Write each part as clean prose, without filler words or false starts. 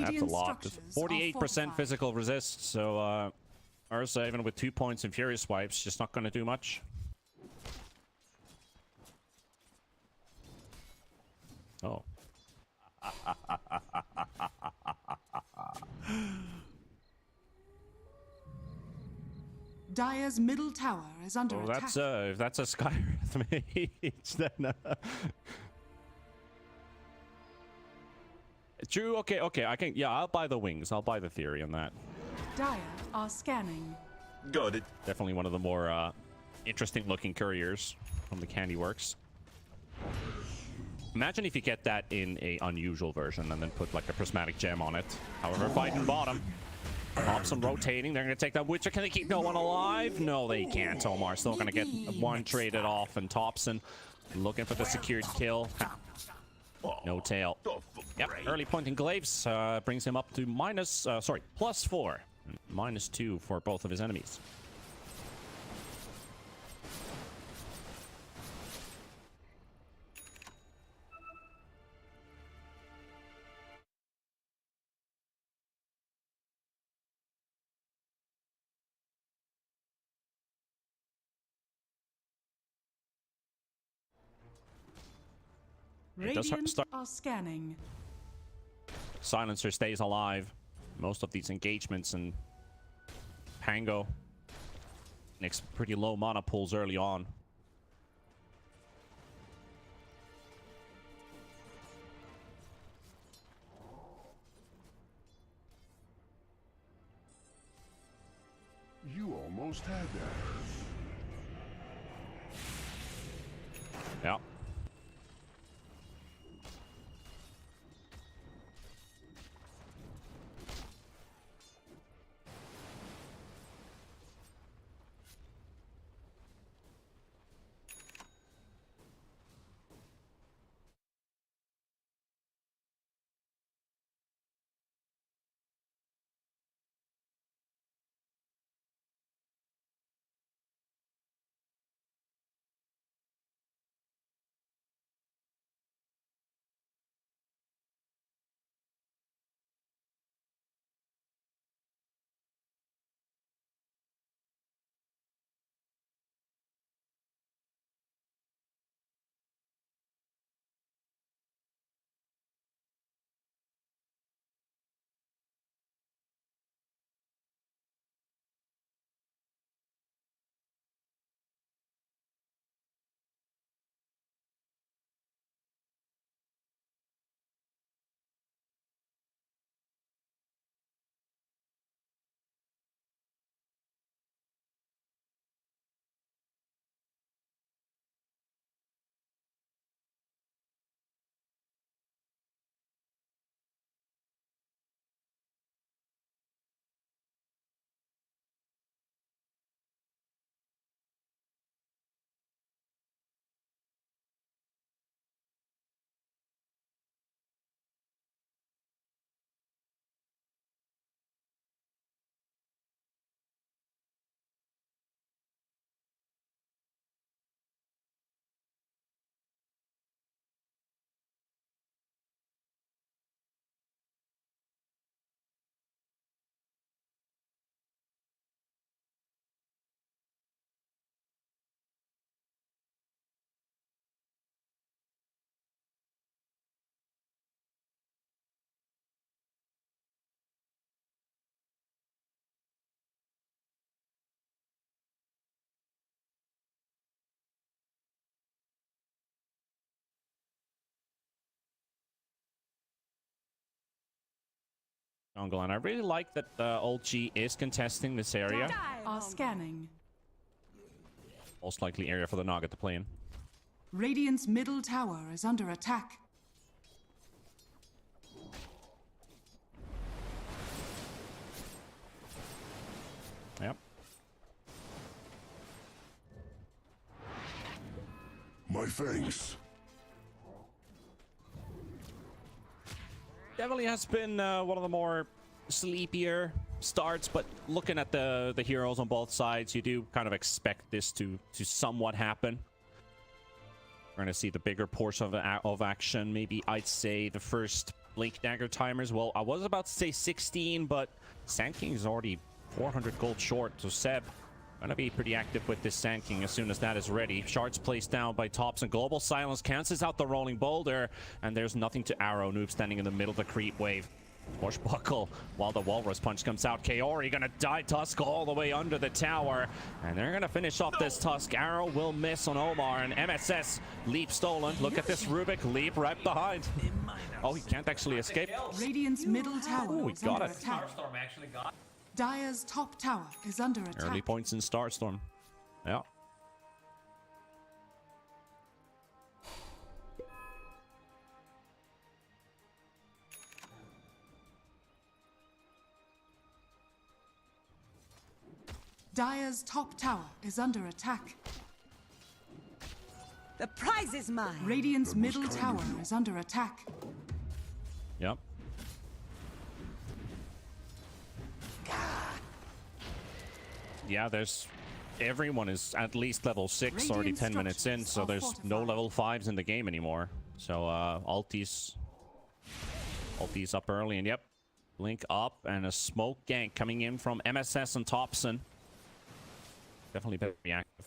That's a lot. 48% physical resist, so Ursa, even with 2 points in Furious Swipes, just not going to do much. Oh. Dire's middle tower is under attack. If that's a Skywrath mage, then... True, okay, I can... Yeah, I'll buy the wings. I'll buy the theory on that. Dire are scanning. Got it. Definitely one of the more interesting-looking couriers from the Candy Works. Imagine if you get that in a unusual version and then put like a prismatic gem on it. However, fighting bottom. Thompson rotating. They're going to take that Witcher. Can they keep no one alive? No, they can't. Omar still going to get one traded off. And Thompson looking for the secured kill. No tail. Yep, early point in Glaives brings him up to +4. -2 for both of his enemies. Radiant are scanning. Silencer stays alive. Most of these engagements, and Pango makes pretty low mana pools early on. You almost had that. Yeah. Jungle, and I really like that Old G is contesting this area. Are scanning. Most likely area for the Naga to play in. Radiant's middle tower is under attack. Yep. My thanks. Definitely has been one of the more sleepier starts, but looking at the heroes on both sides, you do kind of expect this to somewhat happen. We're going to see the bigger portion of action. Maybe I'd say the first Blink Dagger timers. Well, I was about to say 16, but Sand King is already 400 gold short. So Seb gonna be pretty active with this Sand King as soon as that is ready. Shards placed down by Tops, and Global Silence cancels out the Rolling Boulder, and there's nothing to arrow. Noob standing in the middle of the creep wave. Buckle while the Walrus Punch comes out. Kaori gonna die Tusk all the way under the tower, and they're gonna finish off this Tusk. Arrow will miss on Omar, and MSS leap stolen. Look at this Rubik leap right behind. Oh, he can't actually escape. Radiant's middle tower Ooh, he is got under it. attack. Starstorm actually got. Dire's top tower is under attack. Early points in Starstorm. Yeah. Dire's top tower is under attack. The prize is mine. Radiant's middle tower is under attack. Yep. Yeah, there's... Everyone is at least level 6, already Radiant 10 minutes in, so structures there's are no fortified. level 5s in the game anymore. So, Ulti's up early, and yep. Blink up, and a smoke gank coming in from MSS and Topson. Definitely very active.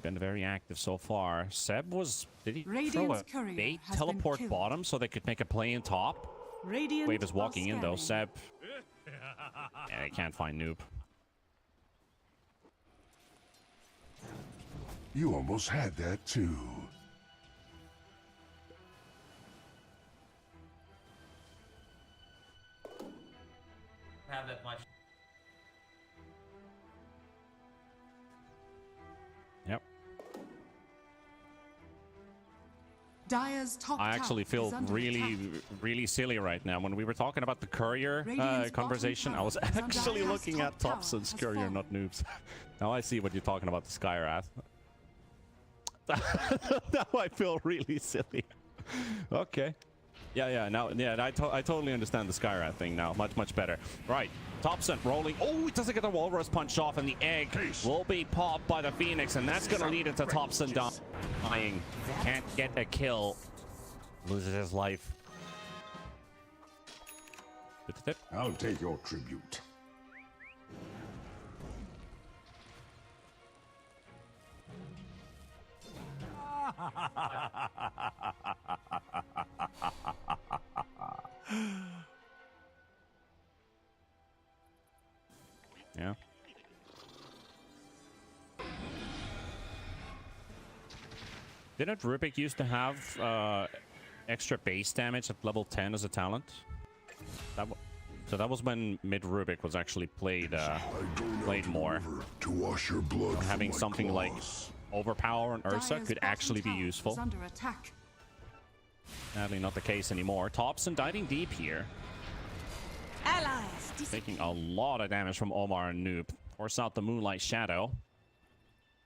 Been very active so far. Seb was... Did he throw Radiant's a courier bait has been teleport killed. bottom so they could make a play in top? Radiant Wave is are walking in though. scanning. Seb. Yeah, they can't find Noob. You almost had that too. Have that much. Yep. Dire's top I tower actually feel is under really, attack. really silly right now. When we were talking about the courier Radiant's conversation, I bottom was tower is under actually attack. looking at Top Topson's tower has courier, not fallen. Noob's. Now I see what you're talking about, the Skywrath. Now I feel really silly. Okay. Yeah, now, yeah, I totally understand the Skywrath thing now. Much better. Right, Topson rolling. Oh, he doesn't get the Walrus Punch off, and the egg will be popped by the Phoenix, and that's going to lead into Topson dying. Can't get a kill. Loses his life. I'll take your tribute. Yeah. Didn't Rubik used to have extra base damage at level 10 as a talent? So that was when mid Rubik was actually played played more. To wash your blood from Having my something like claws. Overpower and Ursa Dire's could bottom actually be tower useful. is under attack. Sadly not the case anymore. Topson diving deep here. Allies. Taking a lot of damage from Omar and Noob. Force out the Moonlight Shadow.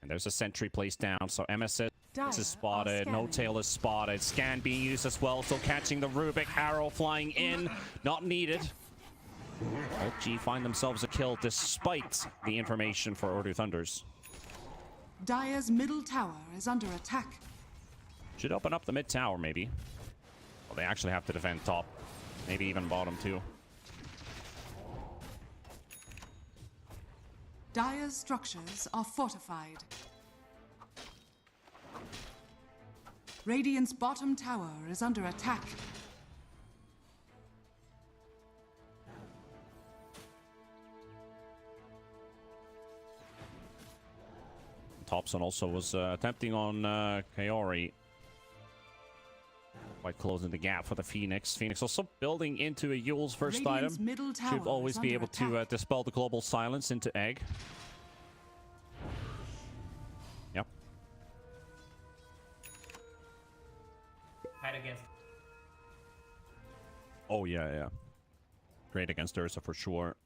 And there's a sentry placed down, so MSS Dire is are spotted, No scanning. Tail is spotted, scan being used as well, so catching the Rubik, arrow flying in, not needed. Alt G find themselves a kill despite the information for Urdu Thunders. Dire's middle tower is under attack. Should open up the mid tower maybe. Well, they actually have to defend top, maybe even bottom too. Dire's structures are fortified. Radiant's bottom tower is under attack. Topson also was attempting on Kaori. Quite closing the gap for the Phoenix. Phoenix also building into a Yule's first Radiant's item. middle tower Should always is be under able to attack. dispel the global silence into egg. Yep. Fight against. Oh yeah. Great against Ursa for sure.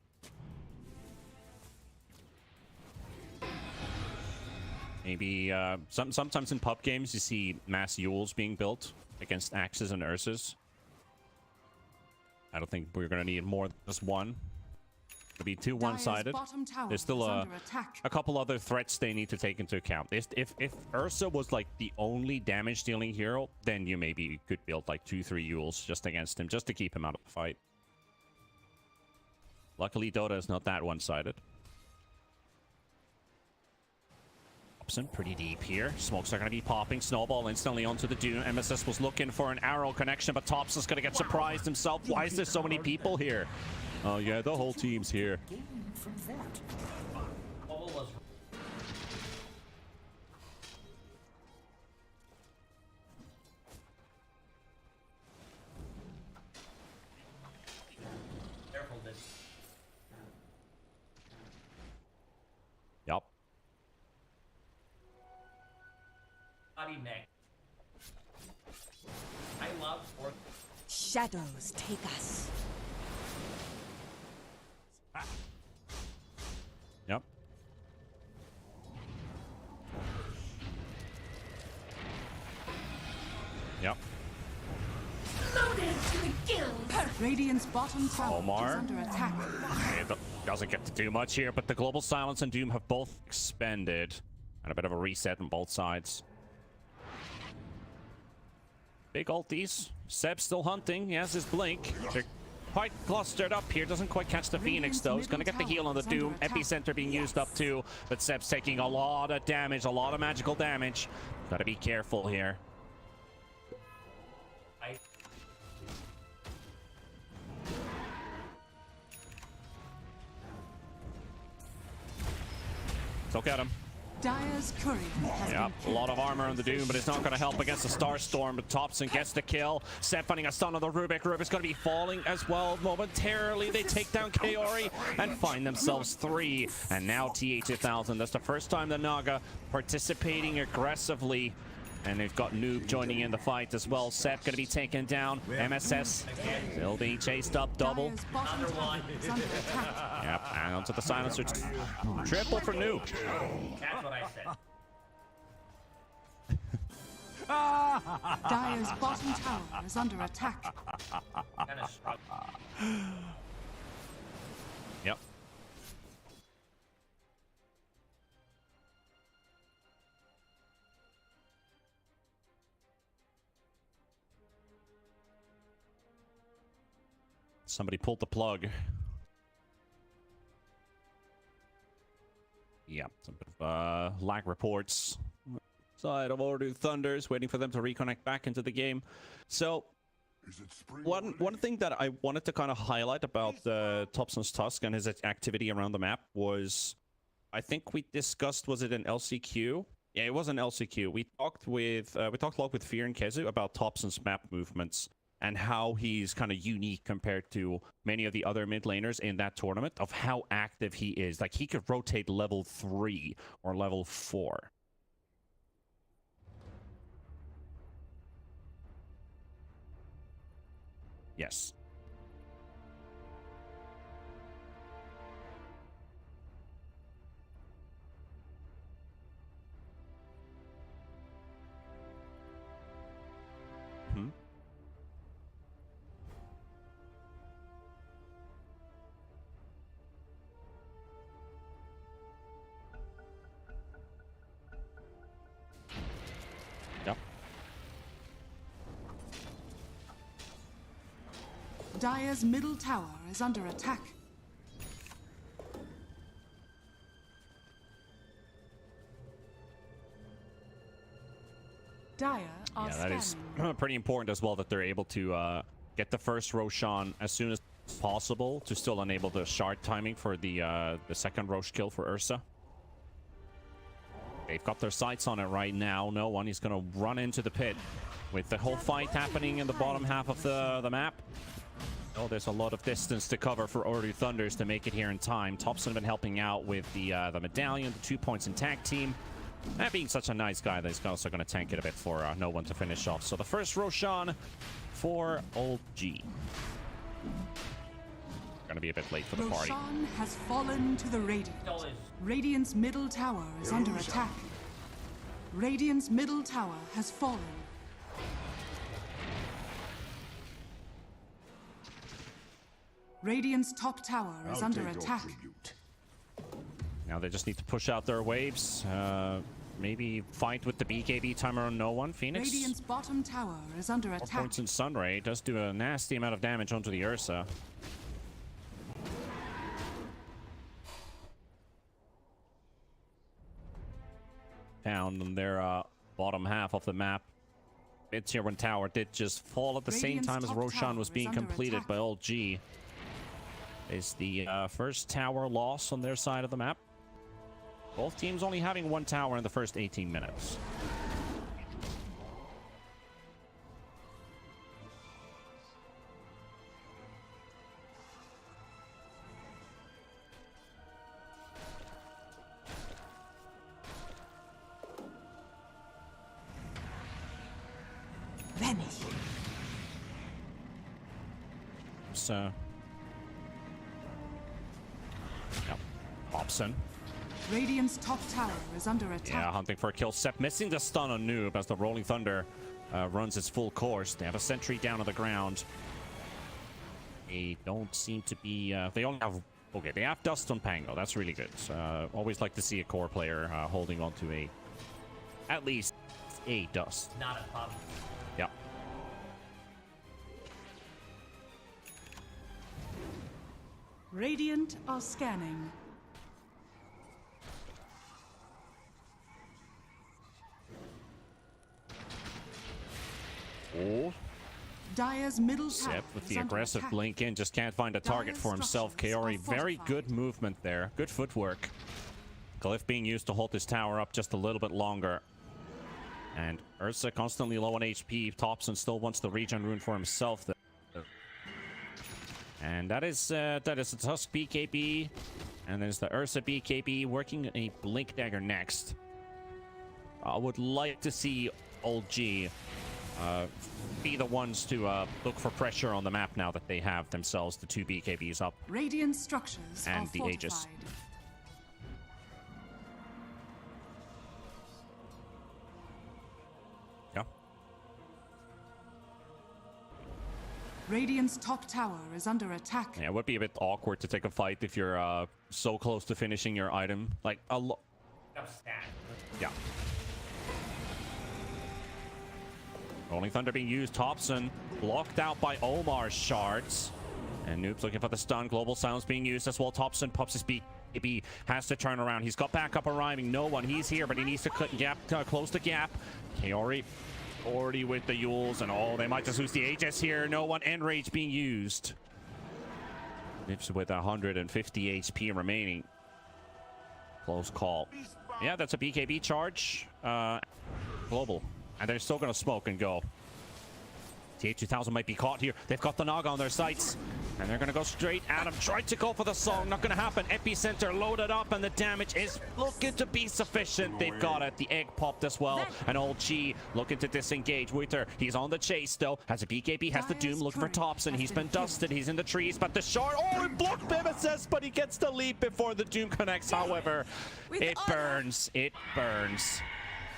Maybe sometimes in pub games you see mass Yules being built against Axes and Ursas. I don't think we're gonna need more than just one. It'll be too Dire's one-sided. bottom tower There's still is a under attack. couple other threats they need to take into account. If Ursa was like the only damage-dealing hero, then you maybe could build like 2-3 Yules just against him, just to keep him out of the fight. Luckily, Dota is not that one-sided. Thompson pretty deep here. Smokes are going to be popping. Snowball instantly onto the Doom. MSS was looking for an arrow connection, but Thompson's going to get surprised himself. Why is there so many people here? Oh yeah, the whole team's here. Bubble was careful this. Yup. Body neck. I love sport. Shadows take us. Yep. Yep. Radiant's bottom tower Omar. is under attack. It doesn't get to do much here, but the Global Silence and Doom have both expended. And a bit of a reset on both sides. Big ulties. Seb's still hunting. He has his blink. They're quite clustered up here. Doesn't quite catch the Phoenix, though. He's going to get the heal on the Doom. Epicenter being used up, too. But Seb's taking a lot of damage, a lot of magical damage. Got to be careful here. I Look at him. Dire's courier has Yep, a been lot of armor on the Doom, but it's not going to help against the Starstorm. But Thompson gets the kill. Seb finding a stun on the Rubik. Rubik's going to be falling as well momentarily. They take down Kaori and find themselves 3. And now TA2000. That's the first time the Naga participating aggressively. And they've got Noob joining in the fight as well. Seb going to be taken down. MSS still being chased up. Double. Dire's bottom tower is under attack. Yep, hang on to the silencer. Triple for Noob. that's what I said. Dire's bottom tower is under attack. Kind of struggle. Yep. Somebody pulled the plug. Yeah, some bit of lag reports. Side of Ordu Thunders, waiting for them to reconnect back into the game. So, Is it spring one thing that I wanted to kind of highlight about Thompson's Tusk and his activity around the map was, I think we discussed, was it an LCQ? Yeah, it was an LCQ. We talked a lot with Fear and Kezu about Thompson's map movements and how he's kind of unique compared to many of the other mid laners in that tournament, of how active he is. Like, he could rotate level 3 or level 4. Yes. Hmm. Yep. Dire's middle tower is under attack. Dire are Yeah, that is scanning. pretty important as well, that they're able to get the first Roshan as soon as possible to still enable the shard timing for the second Rosh kill for Ursa. They've got their sights on it right now. No one is going to run into the pit with the whole fight happening in the bottom half of the map. Oh, there's a lot of distance to cover for Ordu Thunders to make it here in time. Thompson been helping out with the medallion, the 2 points in tag team. That being such a nice guy, that he's also going to tank it a bit for no one to finish off. So the first Roshan for Old G. Going to be a bit late for the party. Roshan has fallen to the Radiant. Still is. Radiant's middle tower is under attack. Radiant's middle tower has fallen. Radiant's top tower is I'll under take your attack. tribute. Now they just need to push out their waves. Maybe fight with the BKB timer on no one. Phoenix. Radiant's bottom tower is under 4 attack. points in Sunray. Does do a nasty amount of damage onto the Ursa. Found on their bottom half of the map. Tier 1 tower did just fall at the same Radiant's time as top Roshan tower was is being under completed attack. by Old G. Is the first tower loss on their side of the map. Both teams only having 1 tower in the first 18 minutes. Vanish. So, yep. Hobson. Radiant's top tower is under attack. Yeah, hunting for a kill. Sep missing the stun on Noob as the Rolling Thunder runs its full course. They have a sentry down on the ground. They don't seem to be... they only have... Okay, they have Dust on Pango. That's really good. Always like to see a core player holding on to a... At least a Dust. Not a pub. Yeah. Radiant are scanning. Oh, Dire's middle tower Sep with is the under aggressive attack. blink in. Just can't find a target Dire's for himself. structures Kaori, are very good fortified. movement there. Good footwork. Glyph being used to hold this tower up just a little bit longer. And Ursa constantly low on HP. Thompson still wants the regen rune for himself. And that is a Tusk BKB. And there's the Ursa BKB working a Blink Dagger next. I would like to see Old G be the ones to look for pressure on the map now that they have themselves the 2 BKBs up. Radiant structures And are the Aegis. fortified. Yeah. Radiant's top tower is under attack. Yeah, it would be a bit awkward to take a fight if you're so close to finishing your item. Like, No stat. yeah. Rolling Thunder being used. Thompson blocked out by Omar's shards. And Noob's looking for the stun. Global Silence being used as well. Thompson pops his BKB. Has to turn around. He's got backup arriving. No one. He's here, but he needs to close the gap. Kaori already with the Yules. And oh, they might just lose the Aegis here. No one. Enrage being used. Nips with 150 HP remaining. Close call. Yeah, that's a BKB charge. Global. And they're still going to smoke and go. TH2000 might be caught here. They've got the Naga on their sights. And they're going to go straight at him. Tried to go for the song. Not going to happen. Epicenter loaded up. And the damage is looking to be sufficient. They've got it. The egg popped as well. And Old G looking to disengage. Wither, he's on the chase though. Has a BKB. Has the Doom. Looking for Thompson. He's been dusted. He's in the trees. But the shard. Oh, he blocked Mimesis. But he gets the leap before the Doom connects. However, it burns. It burns.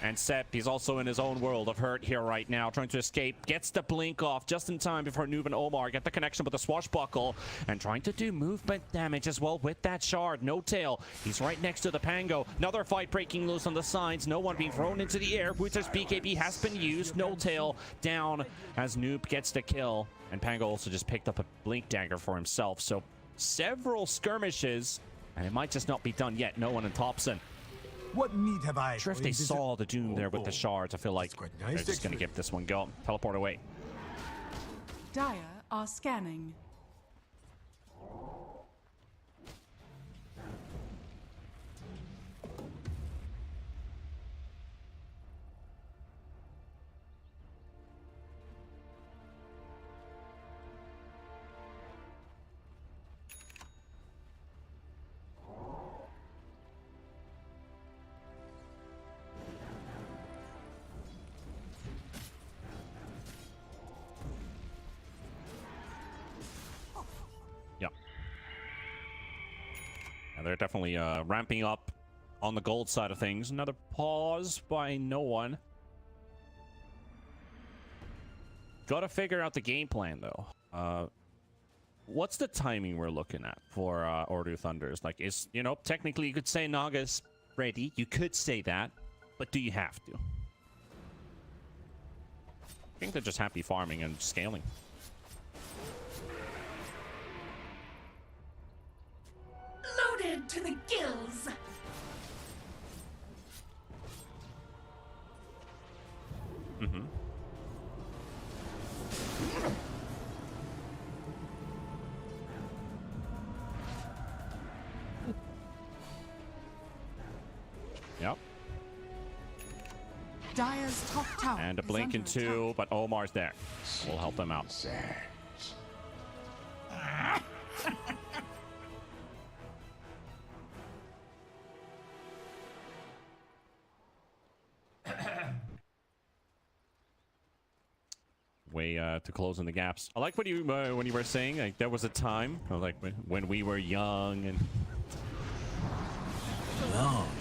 And Sep, he's also in his own world of hurt here right now, trying to escape. Gets the blink off just in time before Noob and Omar get the connection with the swashbuckle. And trying to do movement damage as well with that shard. No tail. He's right next to the Pango. Another fight breaking loose on the sides. No one being thrown into the air. Wither's BKB has been used. No tail down as Noob gets the kill. And Pango also just picked up a blink dagger for himself. So several skirmishes. And it might just not be done yet. No one in Thompson. What need have I? Sure, if they saw the Doom there with the shards, I feel like quite they're nice, just going to actually. give this one go. Teleport away. Dire are scanning. Yeah. And they're definitely ramping up on the gold side of things. Another pause by no one. Gotta figure out the game plan, though. what's the timing we're looking at for Order of Thunders? Like, is, you know, technically you could say Naga's ready. You could say that, but do you have to? I think they're just happy farming and scaling. Loaded to the gills. Mm-hmm. Yep. Dire's top tower And a is blink under in two, attack. but Omar's there. We'll help them out. Way to close in the gaps. I like what you when you were saying, like, there was a time, like when we were young and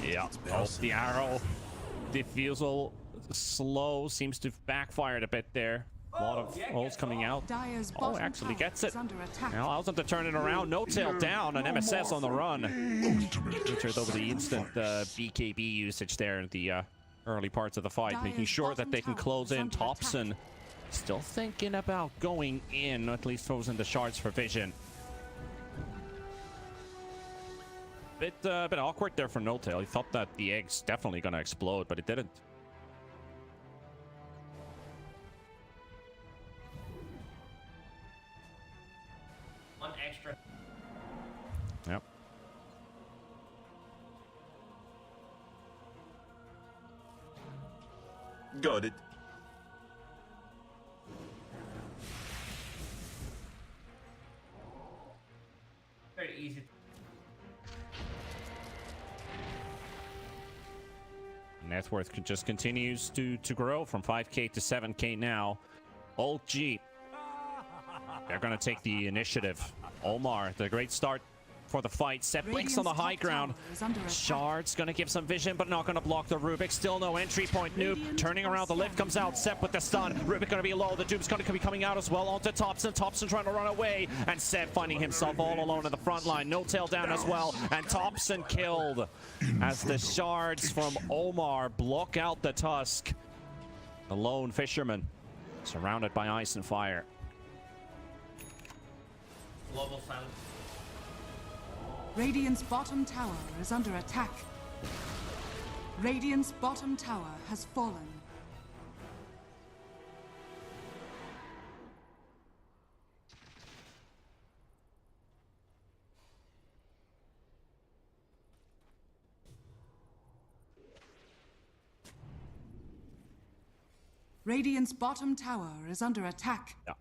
yeah. Oh, the arrow diffusal slow seems to have backfired a bit there. A lot of holes coming out. Dire's Oh, bottom actually tower gets it. is under attack. Now allows them to turn it around. No tail down. An MSS on the run. Featured over the instant BKB usage there in the early parts of the fight, making Dire's sure that bottom they can tower close is in. under Thompson still thinking about going in, at least throws in the shards for vision. Bit awkward there for No Tail. He thought that the egg's definitely gonna explode, but it didn't. One extra. Yep. Got it. Very easy. Net worth just continues to grow from 5k to 7k now. Old G. They're going to take the initiative. Omar, the great start for the fight. Set blinks on the Radiant's high top ground. tower is under attack. Shard's going to give some vision, but not going to block the Rubik. Still no entry point. Noob turning around. The lift comes out. Sep with the stun. Rubik going to be low. The Doom's going to be coming out as well. Onto Thompson. Thompson trying to run away. And Sep finding himself all alone in the front line. No Tail down as well. And Thompson killed as the Shards from Omar block out the Tusk. The lone fisherman surrounded by ice and fire. Global silence. Radiant's bottom tower is under attack. Radiant's bottom tower has fallen. Radiant's bottom tower is under attack. Yeah.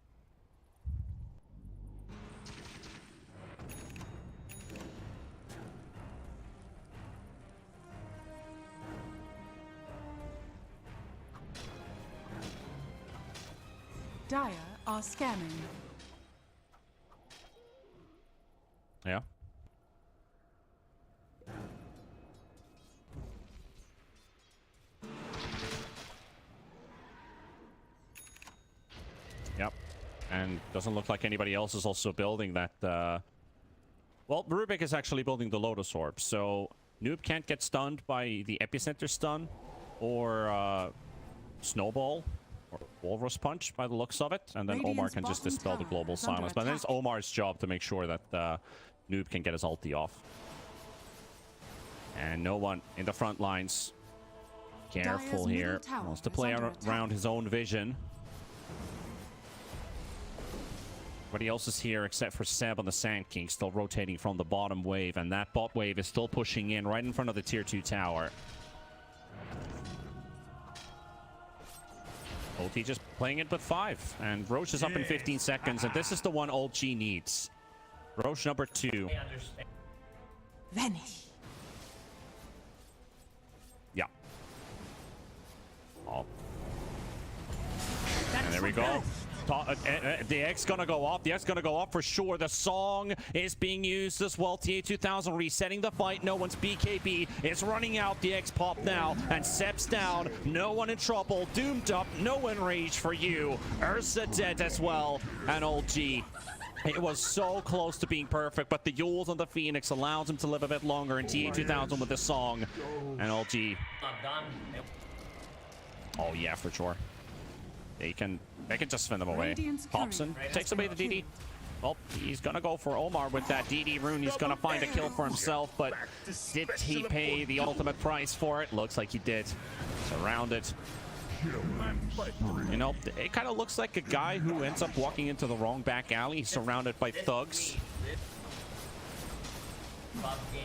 Dire are scanning. Yeah. Yep. And doesn't look like anybody else is also building that. Well, Rubik is actually building the Lotus Orb, so Noob can't get stunned by the Epicenter stun or Snowball or Walrus Punch by the looks of it, and then Omar Radiant's can just bottom dispel the tower global is under silence. But then it's attack. Omar's job to make sure that Noob can get his ulti off. And no one in the front lines. Careful Dire's here. middle tower Wants to is play under attack. around his own vision. Everybody else is here except for Seb on the Sand King, still rotating from the bottom wave, and that bot wave is still pushing in right in front of the tier 2 tower. OT just playing it with 5, and Roche is up in 15 seconds, and this is the one Old G needs. Roche number 2. I understand. Vanish. Yeah. Oh. And there we go. The X gonna go off. The X gonna go off for sure. The song is being used as well. TA2000 resetting the fight. No one's BKB. It's running out. The X pop now. And Sep's down. No one in trouble. Doomed up. No enrage for you. Ursa dead as well. And Old G It was so close to being perfect, but the Yules on the Phoenix allows him to live a bit longer in TA2000 with this song. And LG. Not done. Oh yeah, for sure. They can just spin them away. Radiant's Hobson courier takes away the DD. Oh, he's gonna go for Omar with that DD rune. He's gonna find a kill for himself, but did he pay the ultimate price for it? Looks like he did. Surrounded. You know, it kind of looks like a guy who ends up walking into the wrong back alley, surrounded by thugs. Bob game.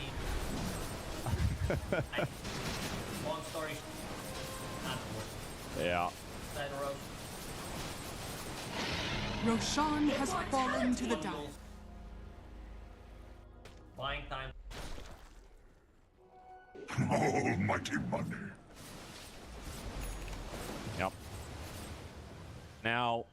Long story. Not worth Yeah. it. Side road. Roshan has fallen to the dark. Buying time. Almighty money. Yep. Now,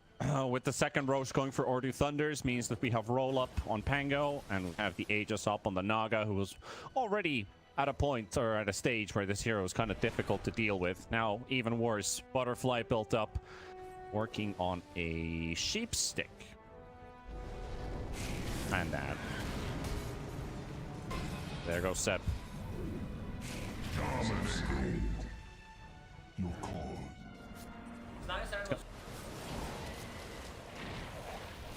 with the second Roche going for Ordu Thunders, means that we have roll up on Pango, and we have the Aegis up on the Naga, who was already at a point or at a stage where this hero is kind of difficult to deal with. Now, even worse, Butterfly built up, working on a sheep stick. And that. There goes Seb. Dominate. Your cause. Not necessarily.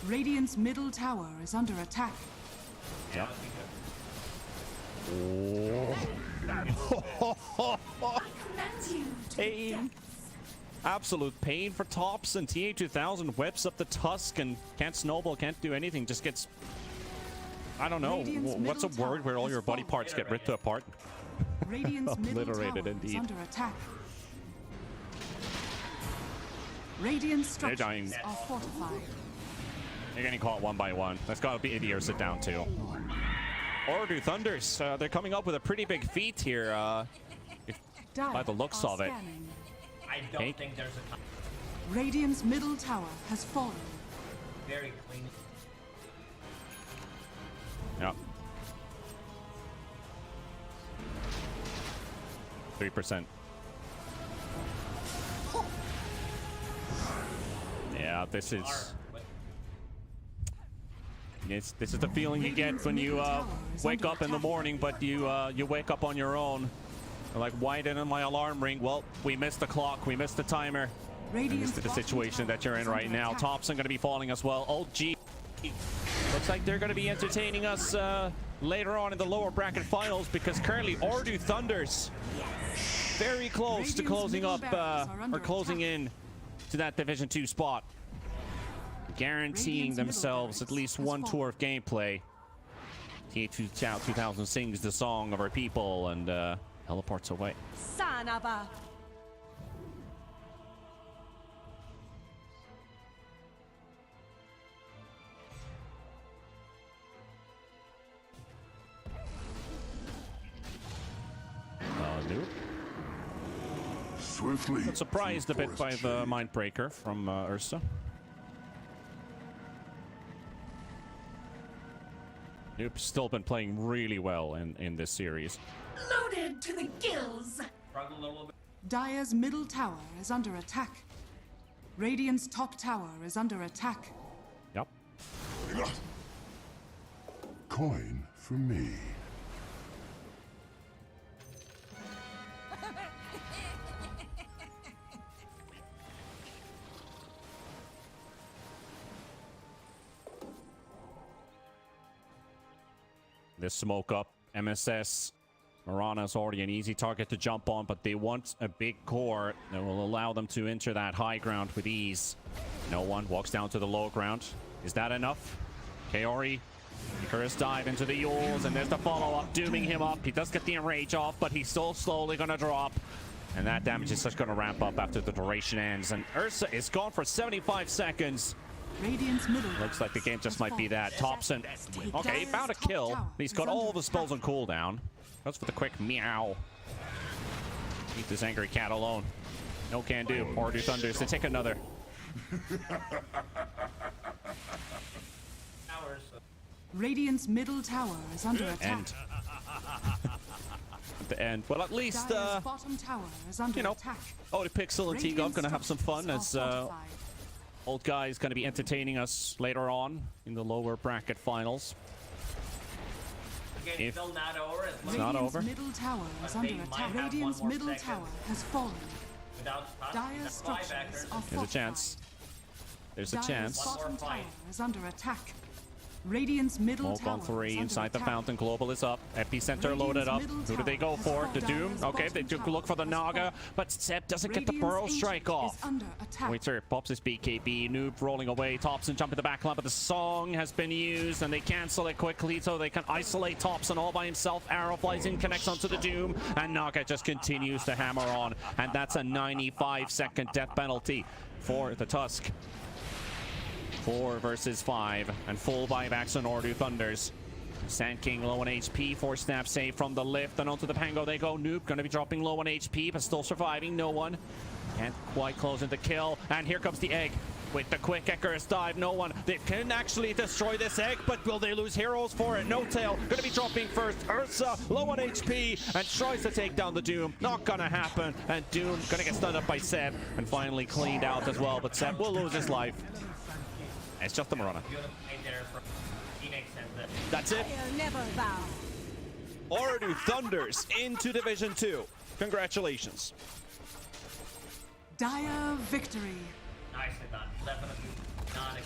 Radiant's middle tower is under attack. Yep. I command you to Pain. Absolute pain for Tops, and TA2000 whips up the Tusk and can't snowball, can't do anything, just gets... I don't know, Radiant's what's a middle word where all tower your has body fallen. parts get ripped apart? Radiant's middle tower Obliterated is indeed. under attack. Radiant They're dying. structures are fortified. You're getting caught one by one. That's gotta be Idiot or sit down too. Ordu Thunders, they're coming up with a pretty big feat here, Dire by the looks are of it. scanning. I don't Okay. think there's a time. Radiant's middle tower has fallen. Very clean. Yep. 3%. Yeah, this is... This is the feeling you get when you wake up in the morning, but you wake up on your own. You're like, why didn't my alarm ring? Well, we missed the clock, we missed the timer. And this is the situation that you're in right now. Thompson going to be falling as well. Oh, gee. Looks like they're going to be entertaining us later on in the lower bracket finals, because currently Ordu Thunders very close to closing up or closing in to that Division 2 spot, guaranteeing themselves at least one tour of gameplay. TA2000 sings the song of our people and teleports away. Sanaba. Nope. Swiftly. But surprised a bit by the Mindbreaker from Ursa. Nope, still been playing really well in this series. Loaded to the gills. Struggle a little bit. Dire's middle tower is under attack. Radiant's top tower is under attack. Yep. Coin for me. This smoke up, MSS. Marana's already an easy target to jump on, but they want a big core that will allow them to enter that high ground with ease. No one walks down to the low ground. Is that enough? Kaori, Icarus dive into the Yules, and there's the follow-up, dooming him up. He does get the enrage off, but he's still slowly gonna drop. And that damage is just gonna ramp up after the duration ends. And Ursa is gone for 75 seconds. Radiant's middle Looks like the game just might be that. Thompson, okay, found a kill. He's got all the spells on cooldown. Goes for the quick meow. Leave this angry cat alone. No can do. Ordu Thunders to take another. Hours. Radiant's middle tower is under attack. End. At the end. Well, at least, Dire's bottom tower is under you know, attack. Odipixel and T-Gov gonna have some fun as Old guy is going to be entertaining us later on in the lower bracket finals. Again, If- it's still not over. As much not Radiant's over. middle tower is But under they might attack. have one Radiant's more middle second. tower has fallen. without top, Dire that's structures linebackers. are There's a fortified. chance. There's a Dire's chance. One more bottom fight. tower is under attack. Radiant's middle Smoke tower on 3 is under inside the attack. fountain. Global is up. Epicenter loaded up. Radiant's Who do they middle go tower for? has The fallen. Doom. Dire's Okay, they bottom took a look for the tower has Naga, fallen. but Seb doesn't get the Radiant's burrow ancient strike off. is under attack. Waiter pops his BKB. Noob rolling away. Thompson jumping the back line, but the song has been used and they cancel it quickly so they can isolate Thompson all by himself. Arrow flies in, connects onto the Doom, and Naga just continues to hammer on. And that's a 95-second death penalty for the Tusk. 4 versus 5, and full buybacks on Ordu Thunders. Sand King low on HP, 4 snap save from the lift, and onto the Pango they go. Noob gonna be dropping low on HP, but still surviving. No one can't quite close in the kill, and here comes the egg with the quick Icarus dive. No one, they can actually destroy this egg, but will they lose heroes for it? No Tail gonna be dropping first. Ursa low on HP and tries to take down the Doom. Not gonna happen, and Doom gonna get stunned up by Seb and finally cleaned out as well, but Seb will lose his life. It's just the Marana. Beautiful play there from Phoenix and the That's it. I'll never bow. Ordu Thunders into Division 2. Congratulations. Dire victory. nicely done. Definitely not